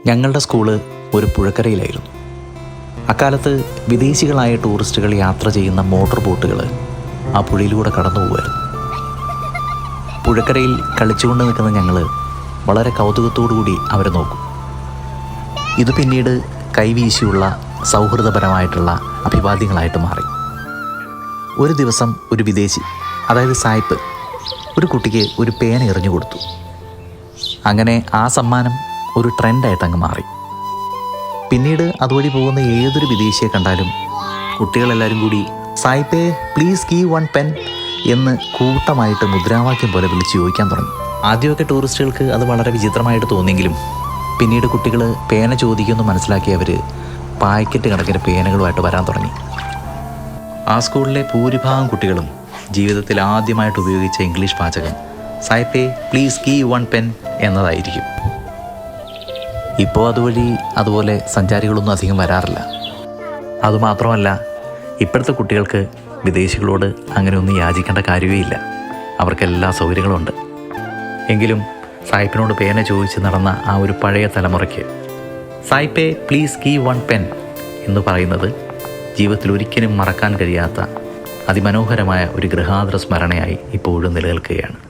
ഞങ്ങളുടെ സ്കൂള് ഒരു പുഴക്കരയിലായിരുന്നു. അക്കാലത്ത് വിദേശികളായ ടൂറിസ്റ്റുകൾ യാത്ര ചെയ്യുന്ന മോട്ടോർ ബോട്ടുകൾ ആ പുഴയിലൂടെ കടന്നു പോകുമായിരുന്നു. പുഴക്കരയിൽ കളിച്ചുകൊണ്ട് നിൽക്കുന്ന ഞങ്ങൾ വളരെ കൗതുകത്തോടുകൂടി അവരെ നോക്കും. ഇത് പിന്നീട് കൈവീശിയുള്ള സൗഹൃദപരമായിട്ടുള്ള അഭിവാദ്യങ്ങളായിട്ട് മാറി. ഒരു ദിവസം ഒരു വിദേശി, അതായത് സായിപ്പ്, ഒരു കുട്ടിക്ക് ഒരു പേന എറിഞ്ഞു കൊടുത്തു. അങ്ങനെ ആ സമ്മാനം ഒരു ട്രെൻഡായിട്ട് അങ്ങ് മാറി. പിന്നീട് അതുവഴി പോകുന്ന ഏതൊരു വിദേശിയെ കണ്ടാലും കുട്ടികളെല്ലാവരും കൂടി സായിപ്പേ പ്ലീസ് ഗീവ് വൺ പെൻ എന്ന് കൂട്ടമായിട്ട് മുദ്രാവാക്യം പോലെ വിളിച്ച് ചോദിക്കാൻ തുടങ്ങി. ആദ്യമൊക്കെ ടൂറിസ്റ്റുകൾക്ക് അത് വളരെ വിചിത്രമായിട്ട് തോന്നിയെങ്കിലും പിന്നീട് കുട്ടികൾ പേന ചോദിക്കുമെന്ന് മനസ്സിലാക്കി അവർ പാക്കറ്റ് കണക്കിന് പേനകളുമായിട്ട് വരാൻ തുടങ്ങി. ആ സ്കൂളിലെ ഭൂരിഭാഗം കുട്ടികളും ജീവിതത്തിൽ ആദ്യമായിട്ട് ഉപയോഗിച്ച ഇംഗ്ലീഷ് വാചകം സായിപ്പേ പ്ലീസ് ഗീവ് വൺ പെൻ എന്നതായിരിക്കും. ഇപ്പോൾ അതുപോലെ സഞ്ചാരികളൊന്നും അധികം വരാറില്ല. അതുമാത്രമല്ല, ഇപ്പോഴത്തെ കുട്ടികൾക്ക് വിദേശികളോട് അങ്ങനെ ഒന്നും യാചിക്കേണ്ട കാര്യമേ ഇല്ല. അവർക്കെല്ലാ സൗകര്യങ്ങളുമുണ്ട്. എങ്കിലും സായിപ്പിനോട് പേന ചോദിച്ച് നടന്ന ആ ഒരു പഴയ തലമുറയ്ക്ക് സായിപ്പേ പ്ലീസ് ഗീവ് വൺ പെൻ എന്ന് പറയുന്നത് ജീവിതത്തിൽ ഒരിക്കലും മറക്കാൻ കഴിയാത്ത അതിമനോഹരമായ ഒരു ഗൃഹാതുര സ്മരണയായി ഇപ്പോഴും നിലനിൽക്കുകയാണ്.